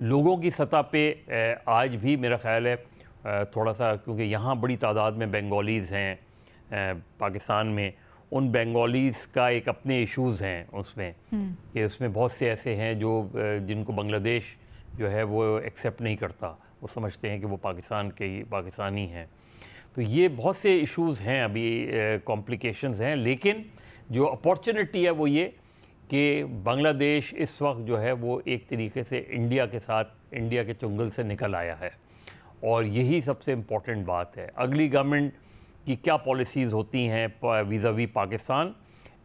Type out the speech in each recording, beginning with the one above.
لوگوں کی سطح پہ آج بھی میرا خیال ہے تھوڑا سا، کیونکہ یہاں بڑی تعداد میں بنگالیز ہیں پاکستان میں، ان بنگالیز کا ایک اپنے ایشوز ہیں اس میں، کہ اس میں بہت سے ایسے ہیں جو جن کو بنگلہ دیش جو ہے وہ ایکسیپٹ نہیں کرتا، وہ سمجھتے ہیں کہ وہ پاکستان کے ہی پاکستانی ہیں. تو یہ بہت سے ایشوز ہیں، ابھی کمپلیکیشنز ہیں، لیکن جو اپارچونٹی ہے وہ یہ کہ بنگلہ دیش اس وقت جو ہے وہ ایک طریقے سے انڈیا کے ساتھ، انڈیا کے چنگل سے نکل آیا ہے، اور یہی سب سے امپورٹنٹ بات ہے. اگلی گورنمنٹ کی کیا پالیسیز ہوتی ہیں ویزاوی پاکستان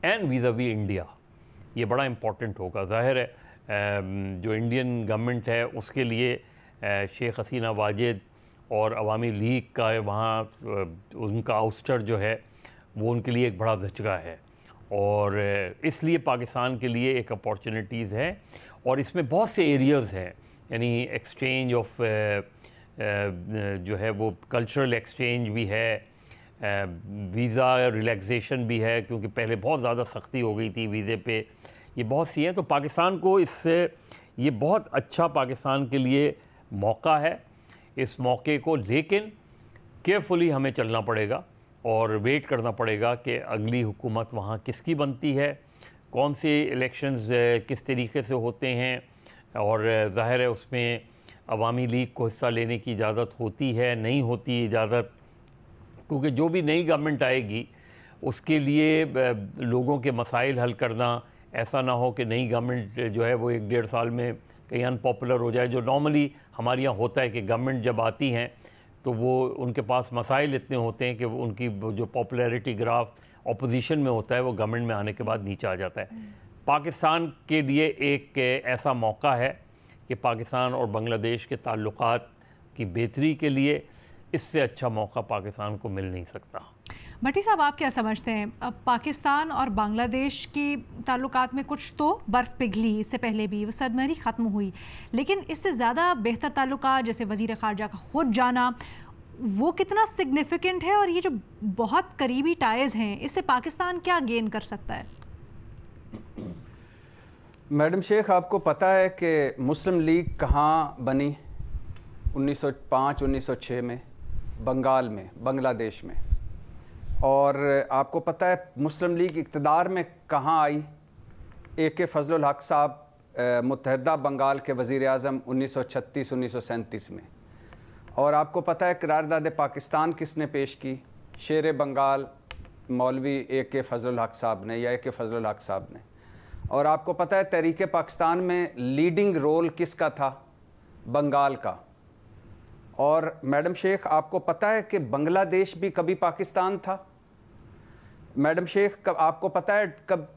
اینڈ ویزاوی انڈیا، یہ بڑا امپورٹنٹ ہوگا. ظاہر ہے جو انڈین گورنمنٹ ہے اس کے لیے شیخ حسینہ واجد اور عوامی لیگ کا وہاں ان کا آؤسٹر جو ہے وہ ان کے لیے ایک بڑا دھچکا ہے، اور اس لیے پاکستان کے لیے ایک اپارچونٹیز ہے، اور اس میں بہت سے ایریاز ہیں، یعنی ایکسچینج آف جو ہے وہ کلچرل ایکسچینج بھی ہے، ویزا ریلیکسیشن بھی ہے، کیونکہ پہلے بہت زیادہ سختی ہو گئی تھی ویزے پہ، یہ بہت سی ہیں. تو پاکستان کو اس سے یہ بہت اچھا پاکستان کے لیے موقع ہے، اس موقع کو لیکن کیئرفلی ہمیں چلنا پڑے گا اور ویٹ کرنا پڑے گا کہ اگلی حکومت وہاں کس کی بنتی ہے، کون سے الیکشنز کس طریقے سے ہوتے ہیں، اور ظاہر ہے اس میں عوامی لیگ کو حصہ لینے کی اجازت ہوتی ہے نہیں ہوتی اجازت، کیونکہ جو بھی نئی گورنمنٹ آئے گی اس کے لیے لوگوں کے مسائل حل کرنا، ایسا نہ ہو کہ نئی گورنمنٹ جو ہے وہ 1-1.5 سال میں کہیں ان پاپولر ہو جائے، جو نارملی ہمارے یہاں ہوتا ہے کہ گورنمنٹ جب آتی ہیں تو وہ ان کے پاس مسائل اتنے ہوتے ہیں کہ ان کی جو پاپولیرٹی گراف اپوزیشن میں ہوتا ہے وہ گورنمنٹ میں آنے کے بعد نیچے آ جاتا ہے. پاکستان کے لیے ایک ایسا موقع ہے کہ پاکستان اور بنگلہ دیش کے تعلقات کی بہتری کے لیے اس سے اچھا موقع پاکستان کو مل نہیں سکتا. بھٹی صاحب، آپ کیا سمجھتے ہیں، اب پاکستان اور بنگلہ دیش کی تعلقات میں کچھ تو برف پگھلی، اس سے پہلے بھی وہ صدمری ختم ہوئی، لیکن اس سے زیادہ بہتر تعلقات جیسے وزیر خارجہ کا خود جانا، وہ کتنا سگنیفیکنٹ ہے، اور یہ جو بہت قریبی ٹائز ہیں اس سے پاکستان کیا گین کر سکتا ہے؟ میڈم شیخ، آپ کو پتہ ہے کہ مسلم لیگ کہاں بنی؟ 1905-1906 میں بنگال میں، بنگلہ دیش میں. اور آپ کو پتہ ہے مسلم لیگ اقتدار میں کہاں آئی؟ AK فضل الحق صاحب متحدہ بنگال کے وزیر اعظم 1936-1937 میں. اور آپ کو پتہ ہے قرارداد پاکستان کس نے پیش کی؟ شیر بنگال مولوی AK فضل الحق صاحب نے، یا AK فضل الحق صاحب نے. اور آپ کو پتہ ہے تحریک پاکستان میں لیڈنگ رول کس کا تھا؟ بنگال کا. اور میڈم شیخ، آپ کو پتہ ہے کہ بنگلہ دیش بھی کبھی پاکستان تھا؟ میڈم شیخ، آپ کو پتہ ہے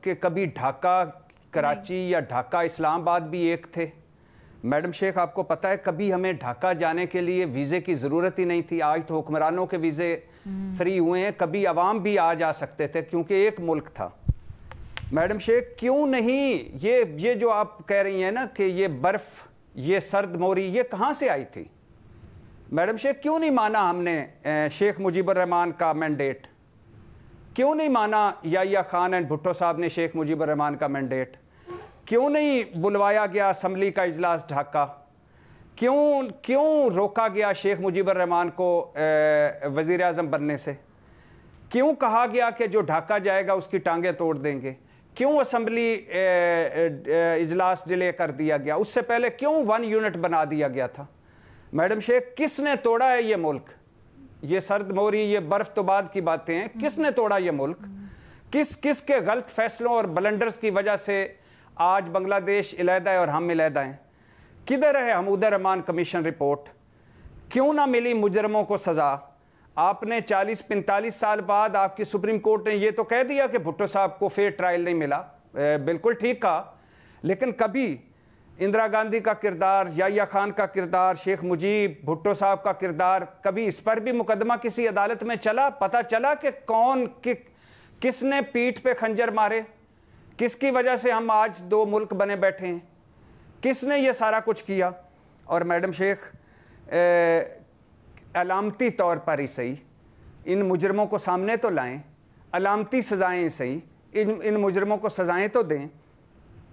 کہ کبھی ڈھاکہ کراچی یا ڈھاکہ اسلام آباد بھی ایک تھے؟ میڈم شیخ، آپ کو پتہ ہے کبھی ہمیں ڈھاکہ جانے کے لیے ویزے کی ضرورت ہی نہیں تھی. آج تو حکمرانوں کے ویزے فری ہوئے ہیں، کبھی عوام بھی آ جا سکتے تھے کیونکہ ایک ملک تھا. میڈم شیخ، کیوں نہیں یہ جو آپ کہہ رہی ہیں نا کہ یہ برف، یہ سرد موری، یہ کہاں سے آئی تھی؟ میڈم شیخ، کیوں نہیں مانا ہم نے شیخ مجیب الرحمان کا مینڈیٹ؟ کیوں نہیں مانا یحییٰ خان اینڈ بھٹو صاحب نے شیخ مجیب الرحمان کا مینڈیٹ؟ کیوں نہیں بلوایا گیا اسمبلی کا اجلاس ڈھاکہ؟ کیوں روکا گیا شیخ مجیب الرحمان کو وزیر اعظم بننے سے؟ کیوں کہا گیا کہ جو ڈھاکہ جائے گا اس کی ٹانگیں توڑ دیں گے؟ کیوں اسمبلی اجلاس ڈیلے کر دیا گیا؟ اس سے پہلے کیوں 1 یونٹ بنا دیا گیا تھا؟ میڈم شیخ، کس نے توڑا ہے یہ ملک؟ یہ سرد موری، یہ برف تو بعد کی باتیں ہیں. کس نے توڑا یہ ملک؟ کس کے غلط فیصلوں اور بلنڈرز کی وجہ سے آج بنگلہ دیش علیحدہ ہے اور ہم علیحدہ ہیں؟ کدھر ہے حمود الرحمان کمیشن رپورٹ؟ کیوں نہ ملی مجرموں کو سزا؟ آپ نے 40-45 سال بعد آپ کی سپریم کورٹ نے یہ تو کہہ دیا کہ بھٹو صاحب کو فیئر ٹرائل نہیں ملا. بالکل ٹھیک کہا، لیکن کبھی اندرا گاندھی کا کردار، یحییٰ خان کا کردار، شیخ مجیب، بھٹو صاحب کا کردار، کبھی اس پر بھی مقدمہ کسی عدالت میں چلا؟ پتہ چلا کہ کس نے پیٹھ پہ خنجر مارے؟ کس کی وجہ سے ہم آج 2 ملک بنے بیٹھے ہیں؟ کس نے یہ سارا کچھ کیا؟ اور میڈم شیخ، علامتی طور پر ہی صحیح ان مجرموں کو سامنے تو لائیں، علامتی سزائیں صحیح ان مجرموں کو سزائیں تو دیں.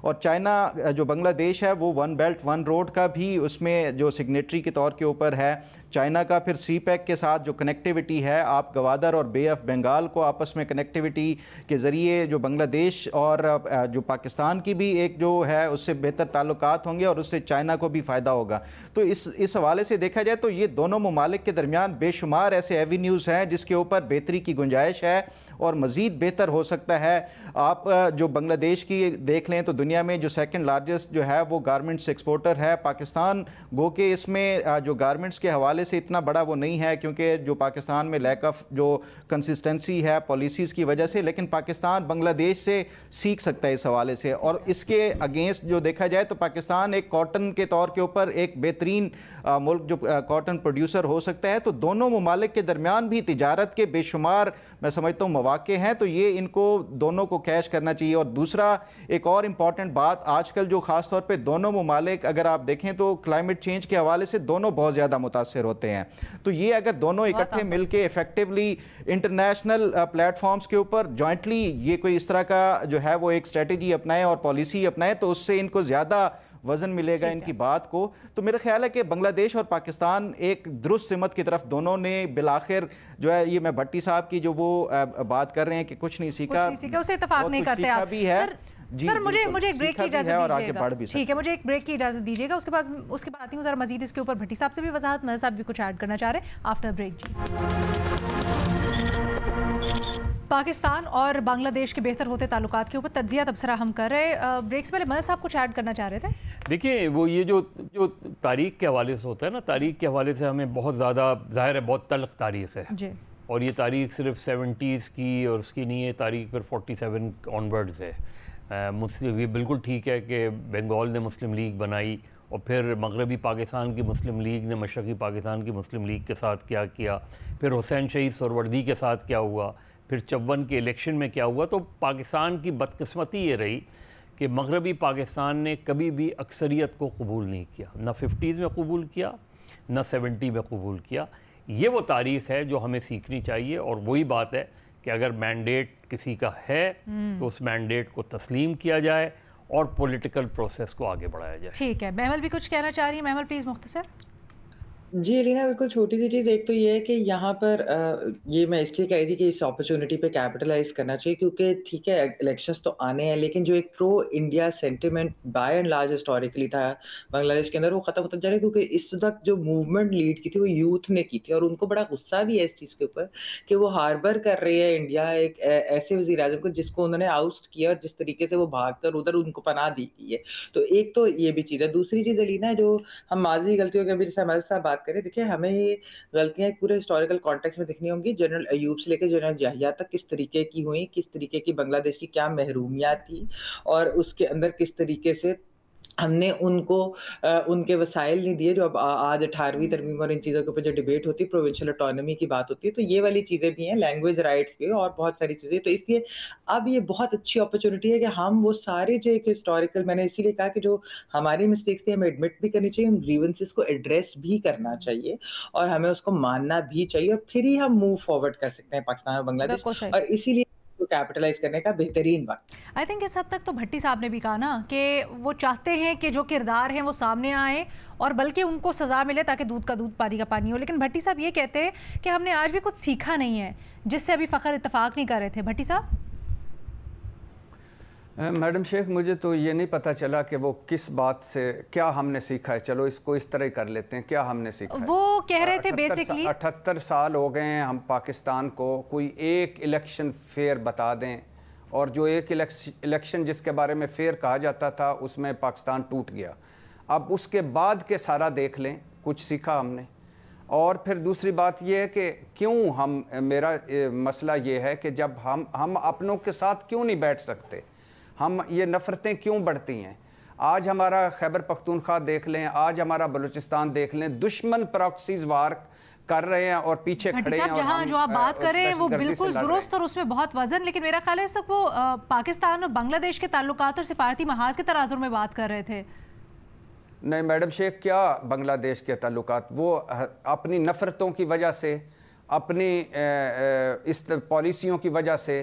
اور چائنا جو بنگلہ دیش ہے وہ ون بیلٹ ون روڈ کا بھی اس میں جو سگنیٹری کے طور کے اوپر ہے، چائنا کا پھر سی پیک کے ساتھ جو کنیکٹیوٹی ہے، آپ گوادر اور بے آف بنگال کو آپس میں کنیکٹیوٹی کے ذریعے جو بنگلہ دیش اور جو پاکستان کی بھی ایک جو ہے اس سے بہتر تعلقات ہوں گے اور اس سے چائنا کو بھی فائدہ ہوگا۔ تو اس حوالے سے دیکھا جائے تو یہ دونوں ممالک کے درمیان بے شمار ایسے ایوینیوز ہیں جس کے اوپر بہتری کی گنجائش ہے اور مزید بہتر ہو سکتا ہے۔ آپ جو بنگلہ دیش کی دیکھ لیں تو دنیا میں جو سیکنڈ لارجسٹ جو ہے وہ گارمنٹس ایکسپورٹر ہے، پاکستان گو کہ اس میں جو گارمنٹس کے حوالے سے اتنا بڑا وہ نہیں ہے کیونکہ جو پاکستان میں لیک آف جو کنسسٹنسی ہے پالیسیز کی وجہ سے، لیکن پاکستان بنگلہ دیش سے سیکھ سکتا ہے اس حوالے سے، اور اس کے اگینسٹ جو دیکھا جائے تو پاکستان ایک کاٹن کے طور کے اوپر ایک بہترین ملک جو کاٹن پروڈیوسر ہو سکتا ہے۔ تو دونوں ممالک کے درمیان بھی تجارت کے بے شمار میں سمجھتا ہوں مواقع ہیں، تو یہ ان کو دونوں کو کیش کرنا چاہیے۔ اور دوسرا ایک اور امپورٹنٹ بات آج کل جو خاص طور پہ دونوں ممالک اگر آپ دیکھیں تو کلائمیٹ چینج کے حوالے سے دونوں بہت زیادہ متاثر ہوتے ہیں، تو یہ اگر دونوں اکٹھے مل کے ایفیکٹیولی انٹرنیشنل پلیٹ فارمز کے اوپر جوائنٹلی یہ کوئی اس طرح کا جو ہے وہ ایک اسٹریٹجی اپنائیں اور پالیسی اپنائیں تو اس سے ان کو زیادہ وزن ملے گا ان کی بات کو۔ تو میرا خیال ہے کہ بنگلہ دیش اور پاکستان ایک درست سمت کی طرف دونوں نے بالآخر جو ہے، یہ میں بھٹی صاحب کی جو وہ بات کر رہے ہیں کہ کچھ نہیں سیکھا، اسے اتفاق نہیں کرتے آپ بھی ہے۔ سر مجھے ایک بریک کی اجازت دیجیے گا، ٹھیک ہے، مجھے ایک بریک کی اجازت دیجیے گا، اس کے بعد آتی ہوں ذرا مزید اس کے اوپر بھٹی صاحب سے بھی وضاحت، مہر صاحب بھی کچھ ایڈ کرنا چاہ رہے ہیں آفٹر بریک۔ پاکستان اور بنگلہ دیش کے بہتر ہوتے تعلقات کے اوپر تجزیہ تبصرہ ہم کر رہے ہیں، بریک سے پہلے مہر صاحب کچھ ایڈ کرنا چاہ رہے تھے۔ دیکھیں وہ یہ جو تاریخ کے حوالے سے ہوتا ہے نا، تاریخ کے حوالے سے ہمیں بہت زیادہ ظاہر ہے بہت تلخ تاریخ ہے جی، اور یہ تاریخ صرف 70s کی اور اس کی نہیں ہے، تاریخ پھر 47 آنورڈز ہے۔ یہ بالکل ٹھیک ہے کہ بنگال نے مسلم لیگ بنائی اور پھر مغربی پاکستان کی مسلم لیگ نے مشرقی پاکستان کی مسلم لیگ کے ساتھ کیا کیا، پھر حسین شہید سہروردی کے ساتھ کیا ہوا، پھر 54 کے الیکشن میں کیا ہوا۔ تو پاکستان کی بدقسمتی یہ رہی کہ مغربی پاکستان نے کبھی بھی اکثریت کو قبول نہیں کیا، نہ 50s میں قبول کیا نہ 70 میں قبول کیا۔ یہ وہ تاریخ ہے جو ہمیں سیکھنی چاہیے، اور وہی بات ہے کہ اگر مینڈیٹ کسی کا ہے تو اس مینڈیٹ کو تسلیم کیا جائے اور پولیٹیکل پروسیس کو آگے بڑھایا جائے۔ ٹھیک ہے، محمل بھی کچھ کہنا چاہ رہی ہیں، محمل پلیز مختصر۔ جی الینا، بالکل چھوٹی سی چیز ایک تو یہ ہے کہ یہاں پر یہ میں اس لیے کہہ رہی تھی کہ اس اپرچونٹی پہ کیپٹلائز کرنا چاہیے کیونکہ ٹھیک ہے الیکشنز تو آنے ہیں، لیکن جو ایک pro India sentiment by and large historically تھا بنگلہ دیش کے اندر وہ ختم ہوتا جا رہا ہے، کیونکہ اس وقت جو موومنٹ لیڈ کی تھی وہ یوتھ نے کی تھی، اور ان کو بڑا غصہ بھی ہے اس چیز کے اوپر کہ وہ ہاربر کر رہی ہے انڈیا ایک ایسے وزیر اعظم کو جس کو انہوں نے آؤسٹ کیا اور جس طریقے سے وہ بھاگ کر ادھر ان کو پناہ دی گئی ہے۔ تو ایک تو یہ بھی چیز ہے۔ دوسری چیز الینا جو ہم ماضی غلطیوں کے ابھی جیسے ہمارے ساتھ بات کریں، دیکھیں ہمیں غلطیاں ایک پورے ہسٹوریکل کانٹیکس میں دیکھنی ہوں گی، جنرل ایوب سے لے کے جنرل یحییٰ تک کس طریقے کی ہوئی، کس طریقے کی بنگلہ دیش کی کیا محرومیات تھی، اور اس کے اندر کس طریقے سے ہم نے ان کو ان کے وسائل نہیں دیے۔ جو اب آج 18ویں ترمیم اور ان چیزوں کے اوپر جو ڈیبیٹ ہوتی ہے، پروونشل اٹانومی کی بات ہوتی ہے، تو یہ والی چیزیں بھی ہیں، لینگویج رائٹس بھی اور بہت ساری چیزیں۔ تو اس لیے اب یہ بہت اچھی اپرچونٹی ہے کہ ہم وہ سارے جو ایک ہسٹوریکل، میں نے اسی لیے کہا کہ جو ہماری مسٹیکس تھی ہمیں ایڈمٹ بھی کرنی چاہیے، ہم گریونسز کو ایڈریس بھی کرنا چاہیے اور ہمیں اس کو ماننا بھی چاہیے، اور پھر ہی ہم موو فارورڈ کر سکتے ہیں پاکستان اور بنگلہ دیش، اور اسی لیے کیپٹلائز کرنے کا بہترین وقت۔ آئی تھنک اس حد تک تو بھٹی صاحب نے بھی کہا نا کہ وہ چاہتے ہیں کہ جو کردار ہیں وہ سامنے آئیں اور بلکہ ان کو سزا ملے تاکہ دودھ کا دودھ پانی کا پانی ہو، لیکن بھٹی صاحب یہ کہتے ہیں کہ ہم نے آج بھی کچھ سیکھا نہیں ہے، جس سے ابھی فخر اتفاق نہیں کر رہے تھے۔ بھٹی صاحب؟ میڈم شیخ، مجھے تو یہ نہیں پتہ چلا کہ وہ کس بات سے کیا ہم نے سیکھا ہے۔ چلو اس کو اس طرح ہی کر لیتے ہیں، کیا ہم نے سیکھا ہے؟ وہ کہہ رہے تھے بیسکلی 78 سال ہو گئے ہیں ہم پاکستان کو، کوئی ایک الیکشن فیئر بتا دیں، اور جو ایک الیکشن جس کے بارے میں فیئر کہا جاتا تھا اس میں پاکستان ٹوٹ گیا۔ اب اس کے بعد کے سارا دیکھ لیں، کچھ سیکھا ہم نے؟ اور پھر دوسری بات یہ ہے کہ کیوں ہم، میرا مسئلہ یہ ہے کہ جب ہم اپنوں کے ساتھ کیوں نہیں بیٹھ سکتے، ہم یہ نفرتیں کیوں بڑھتی ہیں؟ آج ہمارا خیبر پختونخوا دیکھ لیں، آج ہمارا بلوچستان دیکھ لیں، دشمن پراکسیز وار کر رہے ہیں اور پیچھے کھڑے ہیں، اور جہاں جو آپ بات کر رہے ہیں وہ بالکل درست اور اس میں بہت وزن، لیکن میرا خیال ہے سب وہ پاکستان اور بنگلہ دیش کے تعلقات اور سفارتی محاذ کے تناظر میں بات کر رہے تھے۔ نہیں میڈم شیخ، کیا بنگلہ دیش کے تعلقات؟ وہ اپنی نفرتوں کی وجہ سے، اپنی اس پالیسیوں کی وجہ سے،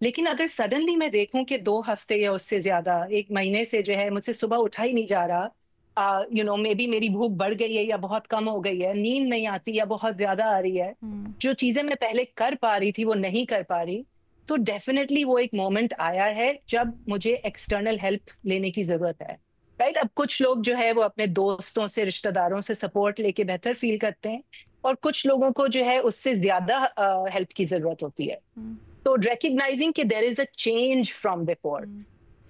لیکن اگر سڈنلی میں دیکھوں کہ 2 ہفتے یا اس سے زیادہ 1 مہینے سے جو ہے مجھ سے صبح اٹھا ہی نہیں جا رہا، مے بی میری بھوک بڑھ گئی ہے یا بہت کم ہو گئی ہے، نیند نہیں آتی یا بہت زیادہ آ رہی ہے، جو چیزیں میں پہلے کر پا رہی تھی وہ نہیں کر پا رہی، تو ڈیفینیٹلی وہ ایک مومنٹ آیا ہے جب مجھے ایکسٹرنل ہیلپ لینے کی ضرورت ہے، رائٹ؟ اب کچھ لوگ جو ہے وہ اپنے دوستوں سے، رشتہ داروں سے سپورٹ لے کے بہتر فیل کرتے ہیں، اور کچھ لوگوں کو جو ہے اس سے زیادہ ہیلپ کی ضرورت ہوتی ہے. تو ریکگنائزنگ کہ دیر از اے چینج فرام بیفور،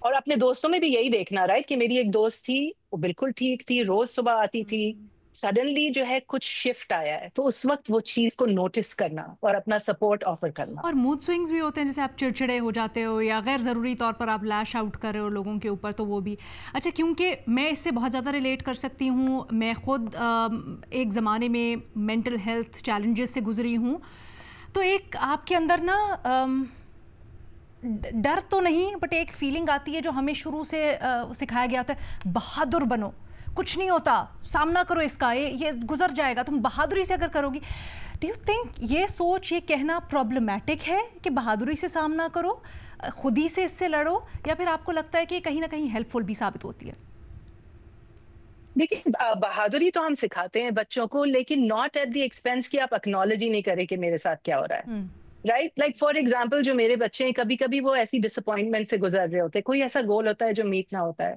اور اپنے دوستوں میں بھی یہی دیکھنا، رائٹ، کہ میری ایک دوست تھی، وہ بالکل ٹھیک تھی، روز صبح آتی تھی، سڈنلی جو ہے کچھ شفٹ آیا ہے، تو اس وقت وہ چیز کو نوٹس کرنا اور اپنا سپورٹ آفر کرنا. اور موڈ سوئنگز بھی ہوتے ہیں، جیسے آپ چڑچڑے ہو جاتے ہو یا غیر ضروری طور پر آپ لیش آؤٹ کر رہے ہو لوگوں کے اوپر، تو وہ بھی اچھا، کیونکہ میں اس سے بہت زیادہ ریلیٹ کر سکتی ہوں. میں خود ایک زمانے میں مینٹل ہیلتھ چیلنجز سے گزری ہوں، تو ایک آپ کے اندر نا ڈر تو نہیں، بٹ ایک فیلنگ آتی ہے جو ہمیں شروع سے سکھایا گیا ہوتا ہے، بہادر بنو، کچھ نہیں ہوتا، سامنا کرو اس کا، یہ گزر جائے گا، تم بہادری سے اگر کرو گی. ڈو یو تھنک یہ سوچ، یہ کہنا پرابلمیٹک ہے کہ بہادری سے سامنا کرو، خود ہی سے اس سے لڑو، یا پھر آپ کو لگتا ہے کہ کہیں نہ کہیں ہیلپ فل بھی ثابت ہوتی ہے؟ دیکھیں، بہادری تو ہم سکھاتے ہیں بچوں کو، لیکن ناٹ ایٹ دی ایکسپینس کہ آپ اکنالج ہی نہیں کریں کہ میرے ساتھ کیا ہو رہا ہے، رائٹ؟ لائک فار ایگزامپل، جو میرے بچے ہیں، کبھی کبھی وہ ایسی ڈس اپوائنٹمنٹ سے گزر رہے ہوتے ہیں، کوئی ایسا گول ہوتا ہے جو میٹ نہ ہوتا ہے،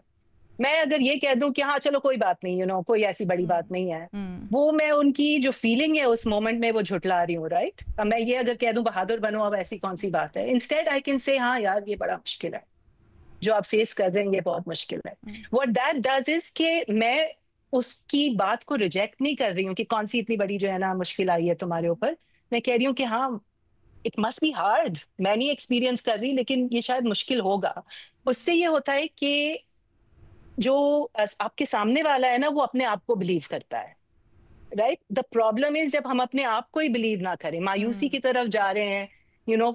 میں اگر یہ کہہ دوں کہ ہاں چلو کوئی بات نہیں، کوئی ایسی بڑی بات نہیں ہے، وہ میں ان کی جو فیلنگ ہے اس مومنٹ میں وہ جھٹلا رہی ہوں، رائٹ؟ میں یہ اگر کہہ دوں بہادر بنو، اب ایسی کون سی بات ہے، انسٹیڈ آئی کین سے ہاں یار یہ بڑا مشکل ہے جو آپ فیس کر رہے ہیں، یہ بہت مشکل ہے. واٹ دیٹ ڈز از کہ میں اس کی بات کو ریجیکٹ نہیں کر رہی ہوں کہ کون سی اتنی بڑی جو ہے نا مشکل آئی ہے تمہارے اوپر، میں کہہ رہی ہوں کہ ہاں اٹ مسٹ بی ہارڈ، میں نہیں ایکسپیرینس کر رہی لیکن یہ شاید مشکل ہوگا. اس سے یہ ہوتا ہے کہ جو آپ کے سامنے والا ہے نا وہ اپنے آپ کو بلیو کرتا ہے، رائٹ؟ دا پرابلم از جب ہم اپنے آپ کو ہی بلیو نہ کریں، مایوسی کی طرف جا رہے ہیں،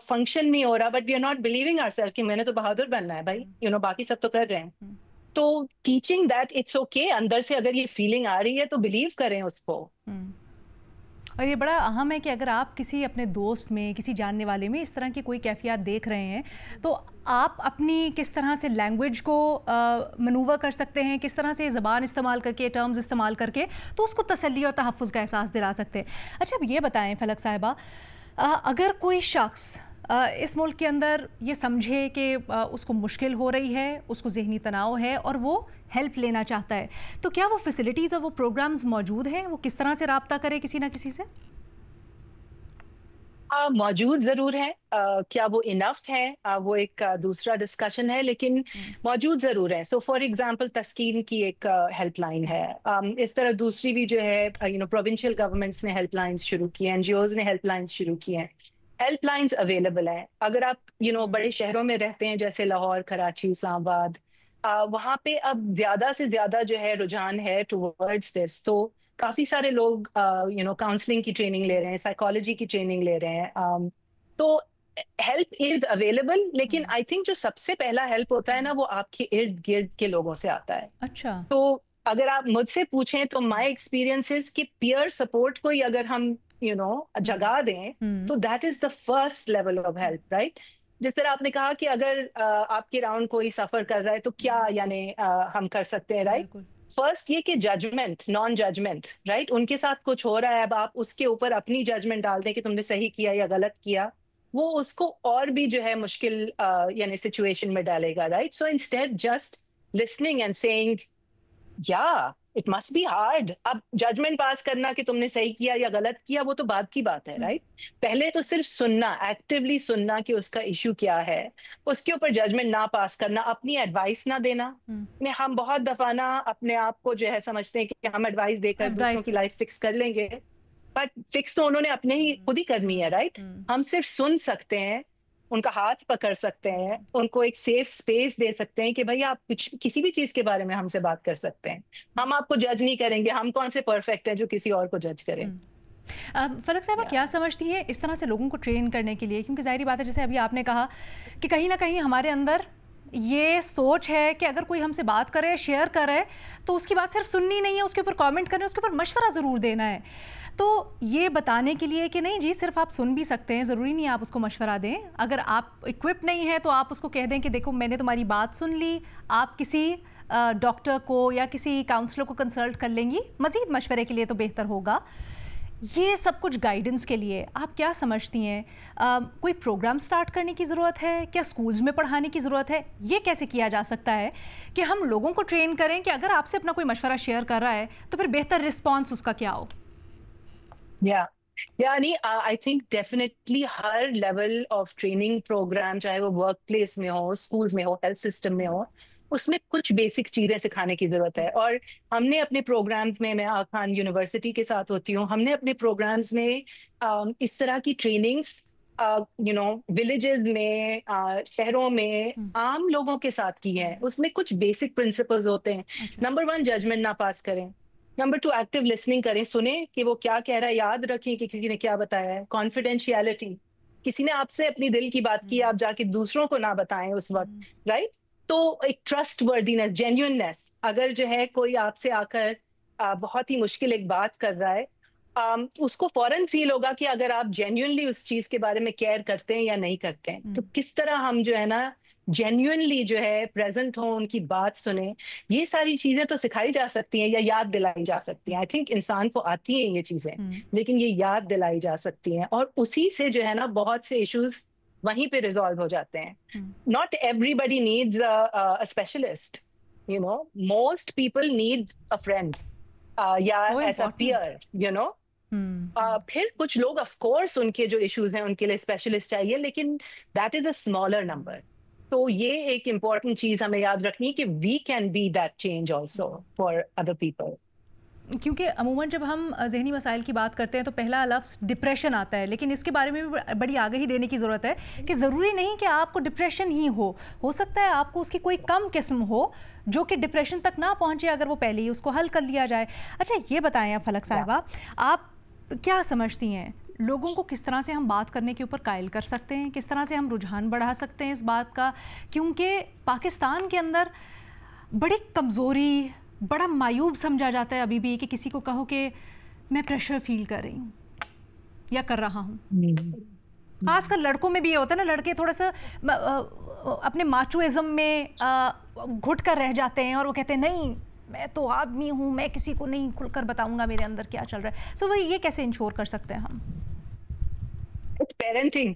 فنکشن نہیں ہو رہا، but we are not believing our self کہ میں نے تو بہادر بننا ہے بھائی، باقی سب تو کر رہے ہیں. تو ٹیچنگ دیٹ اٹس اوکے، اندر سے اگر یہ فیلنگ آ رہی ہے تو بلیو کریں اس کو. اور یہ بڑا اہم ہے کہ اگر آپ کسی اپنے دوست میں، کسی جاننے والے میں اس طرح کی کوئی کیفیات دیکھ رہے ہیں، تو آپ اپنی کس طرح سے لینگویج کو منوور کر سکتے ہیں، کس طرح سے زبان استعمال کر کے، ٹرمز استعمال کر کے، تو اس کو تسلی اور تحفظ کا احساس دلا سکتے ہیں. اچھا، اب یہ بتائیں فلک صاحبہ، اگر کوئی شخص اس ملک کے اندر یہ سمجھے کہ اس کو مشکل ہو رہی ہے، اس کو ذہنی تناؤ ہے اور وہ ہیلپ لینا چاہتا ہے، تو کیا وہ فیسلٹیز اور وہ پروگرامز موجود ہیں؟ وہ کس طرح سے رابطہ کرے کسی نہ کسی سے؟ موجود ضرور ہے، کیا وہ انف ہے وہ ایک دوسرا ڈسکشن ہے، لیکن موجود ضرور ہے. سو فار ایگزامپل تسکین کی ایک ہیلپ لائن ہے، اس طرح دوسری بھی جو ہے پروونشل گورنمنٹس نے ہیلپ لائنز شروع کی ہیں، NGOز نے ہیلپ لائنز شروع کی ہیں. ہیلپ لائنز اویلیبل ہیں. اگر آپ بڑے شہروں میں رہتے ہیں جیسے لاہور، کراچی، اسلام آباد، وہاں پہ اب زیادہ سے زیادہ جو ہے رجحان ہے ٹورڈز دس. تو کافی سارے لوگ کاؤنسلنگ کی ٹریننگ لے رہے ہیں، سائیکالوجی کی ٹریننگ لے رہے ہیں. تو ہیلپ از اویلیبل، لیکن آئی تھنک جو سب سے پہلا ہیلپ ہوتا ہے نا وہ آپ کے ارد گرد کے لوگوں سے آتا ہے. اچھا. تو اگر آپ مجھ سے پوچھیں تو مائی ایکسپیرینس از کہ پیئر سپورٹ کو ہی اگر ہم جگا دیں تو that is the first level of help, right? جس طرح آپ نے کہا کہ اگر آپ کے راؤنڈ کوئی سفر کر رہا ہے تو کیا ہم کر سکتے ہیں، رائٹ؟ فرسٹ یہ کہ ججمنٹ، نان ججمنٹ، رائٹ؟ ان کے ساتھ کچھ ہو رہا ہے، اب آپ اس کے اوپر اپنی ججمنٹ ڈال دیں کہ تم نے صحیح کیا یا غلط کیا، وہ اس کو اور بھی جو ہے مشکل سچویشن میں ڈالے گا، right? So instead just listening and seeing یا اٹ مسٹ بی ہارڈ. اب ججمنٹ پاس کرنا کہ تم نے صحیح کیا یا غلط کیا وہ تو بعد کی بات ہے، رائٹ؟ پہلے تو صرف سننا، ایکٹیولی سننا کہ اس کا ایشو کیا ہے، اس کے اوپر ججمنٹ نہ پاس کرنا، اپنی ایڈوائس نہ دینا. ہم بہت دفعہ نا اپنے آپ کو جو ہے سمجھتے ہیں کہ ہم ایڈوائس دے کر دوسروں کی لائف فکس کر لیں گے، بٹ فکس تو انہوں نے اپنے ہی خود ہی کرنی ہے، رائٹ؟ ہم صرف سن سکتے ہیں، ان کا ہاتھ پکڑ سکتے ہیں، ان کو ایک سیف سپیس دے سکتے ہیں کہ بھائی آپ کسی بھی چیز کے بارے میں ہم سے بات کر سکتے ہیں، ہم آپ کو جج نہیں کریں گے، ہم کون سے پرفیکٹ ہیں جو کسی اور کو جج کریں. فلک صاحبہ کیا سمجھتی ہے اس طرح سے لوگوں کو ٹرین کرنے کے لیے؟ کیونکہ ظاہری بات ہے جیسے ابھی آپ نے کہا کہ کہیں نہ کہیں ہمارے اندر یہ سوچ ہے کہ اگر کوئی ہم سے بات کرے, شیئر کرے, تو اس کی بات صرف سننی نہیں ہے, اس کے اوپر کامنٹ کرنا ہے, اس کے اوپر مشورہ ضرور دینا ہے. تو یہ بتانے کے لیے کہ نہیں جی صرف آپ سن بھی سکتے ہیں, ضروری نہیں آپ اس کو مشورہ دیں. اگر آپ اکوپ نہیں ہیں تو آپ اس کو کہہ دیں کہ دیکھو میں نے تمہاری بات سن لی, آپ کسی ڈاکٹر کو یا کسی کاؤنسلر کو کنسلٹ کر لیں گی, مزید مشورے کے لیے تو بہتر ہوگا. یہ سب کچھ گائیڈنس کے لیے آپ کیا سمجھتی ہیں, کوئی پروگرام سٹارٹ کرنے کی ضرورت ہے, کیا سکولز میں پڑھانے کی ضرورت ہے؟ یہ کیسے کیا جا سکتا ہے کہ ہم لوگوں کو ٹرین کریں کہ اگر آپ سے اپنا کوئی مشورہ شیئر کر رہا ہے تو پھر بہتر رسپانس اس کا کیا ہو؟ یعنی آئی تھنک ڈیفینیٹلی ہر لیول آف ٹریننگ پروگرام, چاہے وہ ورک پلیس میں ہو, اسکولز میں ہو, ہیلتھ سسٹم میں ہو, اس میں کچھ بیسک چیزیں سکھانے کی ضرورت ہے. اور ہم نے اپنے پروگرامز میں آغا خان یونیورسٹی کے ساتھ ہوتی ہوں, ہم نے اپنے پروگرامز میں اس طرح کی ٹریننگز ولیجز میں, شہروں میں عام لوگوں کے ساتھ کی ہے. اس میں کچھ بیسک پرنسپلز ہوتے ہیں. نمبر 1, ججمنٹ نہ پاس کریں. نمبر 2, ایکٹیو لسننگ کریں, سنیں کہ وہ کیا کہہ رہا ہے, یاد رکھیں کہ کسی نے کیا بتایا ہے. کانفیڈینشیلٹی, کسی نے آپ سے اپنی دل کی بات کی, آپ جا کے دوسروں کو نہ بتائیں اس وقت, رائٹ. تو ایک ٹرسٹ وردینس, جینیوننس, اگر جو ہے کوئی آپ سے آ کر بہت ہی مشکل ایک بات کر رہا ہے, اس کو فوراً فیل ہوگا کہ اگر آپ جینیونلی اس چیز کے بارے میں کیئر کرتے ہیں یا نہیں کرتے ہیں. تو کس طرح ہم جو ہے نا جینیونلی جو ہے پریزنٹ ہوں, ان کی بات سنیں. یہ ساری چیزیں تو سکھائی جا سکتی ہیں یا یاد دلائی جا سکتی ہیں. آئی تھنک انسان کو آتی ہیں یہ چیزیں, لیکن یہ یاد دلائی جا سکتی ہیں, اور اسی سے جو ہے نا بہت سے ایشوز وہیں پہ ریزالو ہو جاتے ہیں. Not everybody needs a specialist, most people need a friend یا ایسا peer, پھر کچھ لوگ آف کورس ان کے جو ایشوز ہیں ان کے لیے اسپیشلسٹ چاہیے, لیکن that is a smaller number. تو یہ ایک امپورٹنٹ چیز ہمیں یاد رکھنی کہ we can be that change also for other people. کیونکہ عموماً جب ہم ذہنی مسائل کی بات کرتے ہیں تو پہلا لفظ ڈپریشن آتا ہے, لیکن اس کے بارے میں بھی بڑی آگہی دینے کی ضرورت ہے کہ ضروری نہیں کہ آپ کو ڈپریشن ہی ہو سکتا ہے آپ کو اس کی کوئی کم قسم ہو جو کہ ڈپریشن تک نہ پہنچے اگر وہ پہلے ہی اس کو حل کر لیا جائے. اچھا یہ بتائیں فلک صاحبہ, آپ کیا سمجھتی ہیں لوگوں کو کس طرح سے ہم بات کرنے کے اوپر قائل کر سکتے ہیں, کس طرح سے ہم رجحان بڑھا سکتے ہیں اس بات کا؟ کیونکہ پاکستان کے اندر بڑی کمزوری, بڑا معیوب سمجھا جاتا ہے ابھی بھی کہ کسی کو کہو کہ میں پریشر فیل کر رہی ہوں یا کر رہا ہوں. خاص کر لڑکوں میں بھی یہ ہوتا ہے نا, لڑکے تھوڑا سا اپنے ماچوازم میں گھٹ کر رہ جاتے ہیں اور وہ کہتے ہیں نہیں میں تو آدمی ہوں, میں کسی کو نہیں کھل کر بتاؤں گا میرے اندر کیا چل رہا ہے. سو یہ کیسے انشور کر سکتے ہیں ہم؟ پیرنٹنگ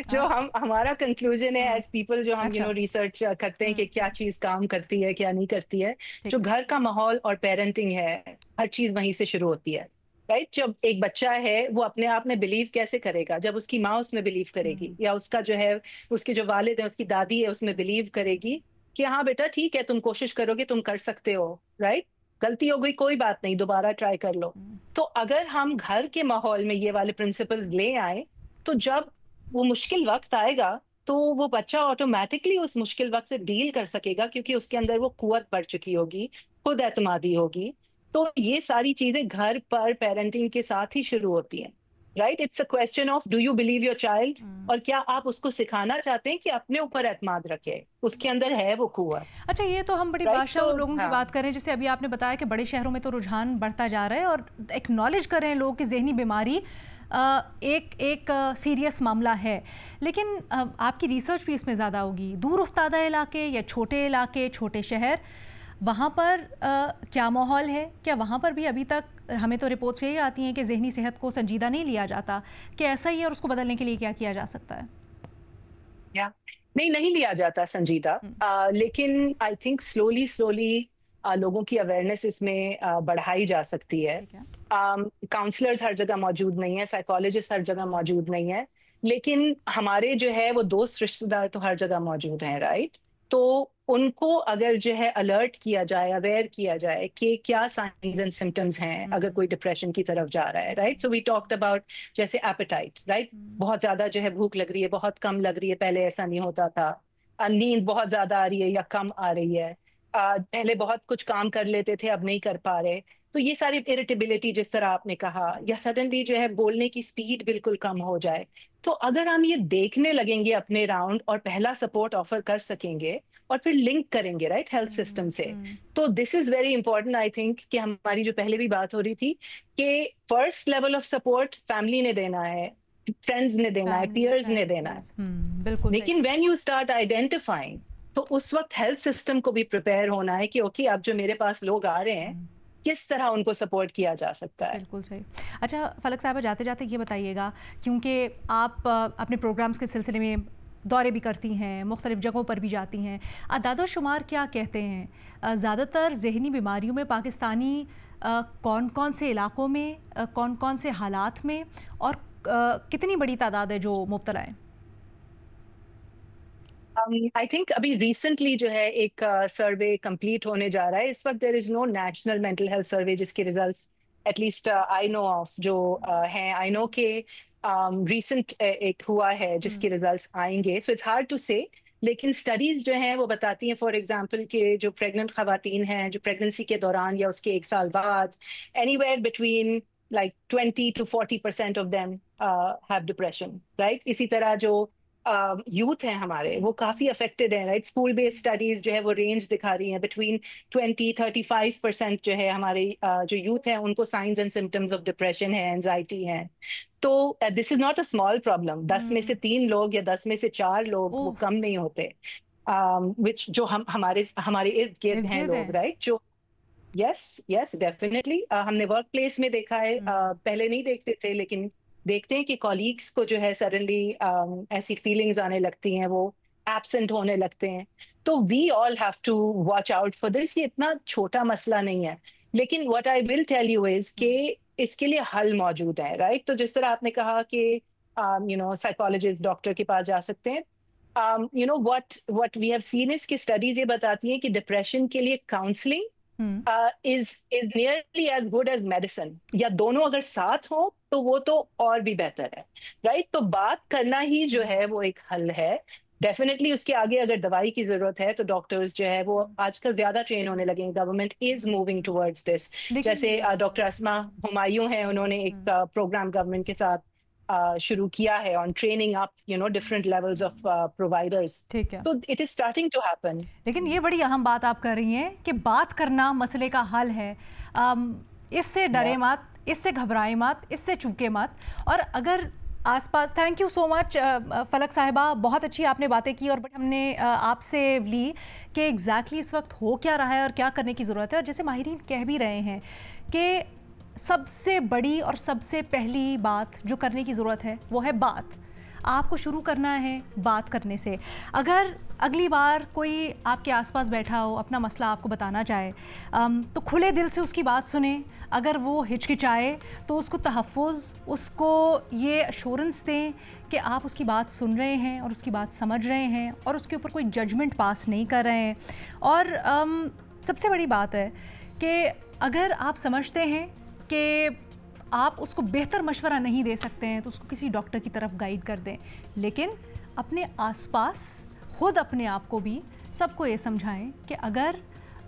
جو ہمارا کنکلوژن ہے ایز پیپل, جو ہم ریسرچ کرتے ہیں کہ کیا چیز کام کرتی ہے کیا نہیں کرتی ہے, جو گھر کا ماحول اور پیرنٹنگ ہے, ہر چیز وہیں سے شروع ہوتی ہے, رائٹ. جب ایک بچہ ہے وہ اپنے آپ میں بلیو کیسے کرے گا؟ جب اس کی ماں اس میں بلیو کرے گی, یا اس کا جو ہے اس کے جو والد ہیں, اس کی دادی ہے, اس میں بلیو کرے گی کہ ہاں بیٹا ٹھیک ہے تم کوشش کرو گے, تم کر سکتے ہو, رائٹ. غلطی ہو گئی کوئی بات نہیں, دوبارہ ٹرائی کر لو. تو اگر ہم گھر کے ماحول میں یہ والے پرنسپلز لے آئیں تو جب وہ مشکل وقت آئے گا تو وہ بچہ آٹومیٹکلی اس مشکل وقت سے ڈیل کر سکے گا, کیونکہ اس کے اندر وہ قوت بڑھ چکی ہوگی, خود اعتمادی ہوگی. تو یہ ساری چیزیں گھر پر پیرنٹنگ کے ساتھ ہی شروع ہوتی ہیں, right. It's a question of do you believe your child, اور کیا آپ اس کو سکھانا چاہتے ہیں کہ اپنے اوپر اعتماد رکھے, اس کے اندر ہے وہ قوت. اچھا یہ تو ہم بڑی بادشاہ لوگوں کی بات کریں, جیسے ابھی آپ نے بتایا کہ بڑے شہروں میں تو رجحان بڑھتا جا رہا ہے, اور ایکنالج کریں لوگ کہ ذہنی بیماری ایک سیریس معاملہ ہے, لیکن آپ کی ریسرچ بھی اس میں زیادہ ہوگی. دور افتادہ علاقے یا چھوٹے علاقے, چھوٹے شہر, وہاں پر کیا ماحول ہے؟ کیا وہاں پر بھی ابھی تک ہمیں تو رپورٹس یہی آتی ہیں کہ ذہنی صحت کو سنجیدہ نہیں لیا جاتا, کہ ایسا ہی ہے, اور اس کو بدلنے کے لیے کیا کیا جا سکتا ہے؟ نہیں لیا جاتا سنجیدہ, لیکن آئی تھنک سلولی لوگوں کی اویئرنیس اس میں بڑھائی جا سکتی ہے. کاؤنسلرز ہر جگہ موجود نہیں ہیں, سائیکالوجسٹ ہر جگہ موجود نہیں ہیں, لیکن ہمارے جو ہے وہ دوست رشتہ دار تو ہر جگہ موجود ہیں, رائٹ. تو ان کو اگر جو ہے الرٹ کیا جائے, اویئر کیا جائے کہ کیا سائنز اینڈ سمٹمز ہیں اگر کوئی ڈپریشن کی طرف جا رہا ہے, right. So we talked about جیسے ایپیٹائٹ, رائٹ, بہت زیادہ جو ہے بھوک لگ رہی ہے, بہت کم لگ رہی ہے, پہلے ایسا نہیں ہوتا تھا. نیند بہت زیادہ آ رہی ہے یا کم آ رہی ہے, پہلے بہت کچھ کام کر لیتے تھے اب نہیں کر پا رہے. تو یہ ساری اریٹیبلٹی جس طرح آپ نے کہا, یا سڈنلی جو ہے بولنے کی سپیڈ بالکل کم ہو جائے, تو اگر ہم یہ دیکھنے لگیں گے اپنے راؤنڈ اور پہلا سپورٹ آفر کر سکیں گے, اور پھر لنک کریں گے رائٹ ہیلتھ سسٹم سے. تو this is very important I think کہ ہماری جو پہلے بھی بات ہو رہی تھی کہ first level of support family نے دینا ہے, فرینڈز نے دینا ہے, پیئرز نے دینا ہے. بالکل. لیکن وین یو اسٹارٹ آئیڈینٹیفائنگ تو اس وقت ہیلتھ سسٹم کو بھی پریپیئر ہونا ہے کہ اوکے اب جو میرے پاس لوگ آ رہے ہیں کس طرح ان کو سپورٹ کیا جا سکتا ہے. بالکل صحیح. اچھا فلک صاحبہ, جاتے جاتے یہ بتائیے گا, کیونکہ آپ اپنے پروگرامز کے سلسلے میں دورے بھی کرتی ہیں, مختلف جگہوں پر بھی جاتی ہیں, اعداد و شمار کیا کہتے ہیں زیادہ تر ذہنی بیماریوں میں پاکستانی کون کون سے علاقوں میں, کون کون سے حالات میں, اور کتنی بڑی تعداد ہے جو مبتلا ہیں؟ آئی تھنک ابھی ریسنٹلی جو ہے ایک سروے کمپلیٹ ہونے جا رہا ہے. اس وقت there is no national mental health survey جس کے results at least I know of جو ہیں. آئی نو کہ ریسنٹ ایک ہوا ہے جس کے ریزلٹس آئیں گے, سو اٹس ہارڈ ٹو سے. لیکن اسٹڈیز جو ہیں وہ بتاتی ہیں فار ایگزامپل کہ جو پریگننٹ خواتین ہیں جو پریگننسی کے دوران یا اس کے 1 سال بعد any where between like 20 to 40% of them have depression, right? اسی طرح جو یوتھ ہیں ہمارے وہ کافی افیکٹڈ ہیں, رائٹ. اسکول بیسڈ اسٹڈیز جو ہے وہ رینج دکھا رہی ہیں بٹوین 20-35% جو ہے ہمارے جو یوتھ ہیں ان کو signs and symptoms of depression ہے, اینزائٹی ہے. تو this is not a small problem. 10 میں سے 3 لوگ یا 10 میں سے 4 لوگ وہ کم نہیں ہوتے, وچ جو ہمارے ارد گرد ہیں لوگ, رائٹ. جو یس ڈیفینیٹلی ہم نے ورک پلیس میں دیکھا ہے, پہلے نہیں دیکھتے تھے لیکن دیکھتے ہیں کہ کولیگس کو جو ہے سڈنلی ایسی فیلنگز آنے لگتی ہیں, وہ ایبسنٹ ہونے لگتے ہیں. تو we all have to watch out for this. یہ اتنا چھوٹا مسئلہ نہیں ہے, لیکن what I will tell you is کہ اس کے لیے حل موجود ہے, رائٹ. تو جس طرح آپ نے کہا کہ سائیکالوجسٹ ڈاکٹر کے پاس جا سکتے ہیں. what we have seen is کہ اسٹڈیز یہ بتاتی ہیں کہ ڈپریشن کے لیے counselling is nearly as good as medicine, یا دونوں اگر ساتھ ہوں تو وہ تو اور بھی بہتر ہے, رائٹ. تو بات کرنا ہی جو ہے وہ ایک حل ہے. ڈیفینیٹلی اس کے آگے اگر دوائی کی ضرورت ہے تو ڈاکٹرز جو ہے وہ آج کل زیادہ ٹرین ہونے لگے ہیں. Government is moving towards this. جیسے ڈاکٹر اسما ہمایوں ہیں, انہوں نے ایک پروگرام گورنمنٹ کے ساتھ شروع کیا ہے on training up different levels of providers. ٹھیک ہے. تو it is starting to happen. لیکن یہ بڑی اہم بات آپ کر رہی ہیں کہ بات کرنا مسئلے کا حل ہے. اس سے ڈرے مت, اس سے گھبرائے مت, اس سے چوکے مت. اور اگر آس پاس, تھینک یو سو مچ فلک صاحبہ, بہت اچھی آپ نے باتیں کی اور ہم نے آپ سے لی کہ ایگزیکٹلی اس وقت ہو کیا رہا ہے اور کیا کرنے کی ضرورت ہے. اور جیسے ماہرین کہہ بھی رہے ہیں کہ سب سے بڑی اور سب سے پہلی بات جو کرنے کی ضرورت ہے وہ ہے بات. آپ کو شروع کرنا ہے بات کرنے سے. اگر اگلی بار کوئی آپ کے آس پاس بیٹھا ہو, اپنا مسئلہ آپ کو بتانا چاہے, تو کھلے دل سے اس کی بات سنیں. اگر وہ ہچکچائے تو اس کو تحفظ, اس کو یہ ایشورنس دیں کہ آپ اس کی بات سن رہے ہیں اور اس کی بات سمجھ رہے ہیں اور اس کے اوپر کوئی ججمنٹ پاس نہیں کر رہے ہیں. اور سب سے بڑی بات ہے کہ اگر آپ سمجھتے ہیں کہ آپ اس کو بہتر مشورہ نہیں دے سکتے ہیں تو اس کو کسی ڈاکٹر کی طرف گائیڈ کر دیں. لیکن اپنے آس پاس خود اپنے آپ کو بھی سب کو یہ سمجھائیں کہ اگر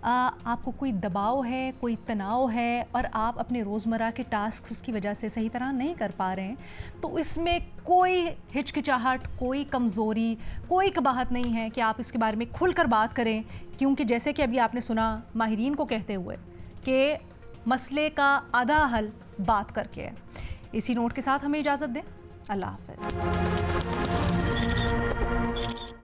آپ کو کوئی دباؤ ہے, کوئی تناؤ ہے اور آپ اپنے روزمرہ کے ٹاسکس اس کی وجہ سے صحیح طرح نہیں کر پا رہے ہیں تو اس میں کوئی ہچکچاہٹ, کوئی کمزوری, کوئی قباحت نہیں ہے کہ آپ اس کے بارے میں کھل کر بات کریں. کیونکہ جیسے کہ ابھی آپ نے سنا ماہرین کو کہتے ہوئے کہ مسئلے کا آدھا حل بات کر کے ہے. اسی نوٹ کے ساتھ ہمیں اجازت دیں. اللہ حافظ.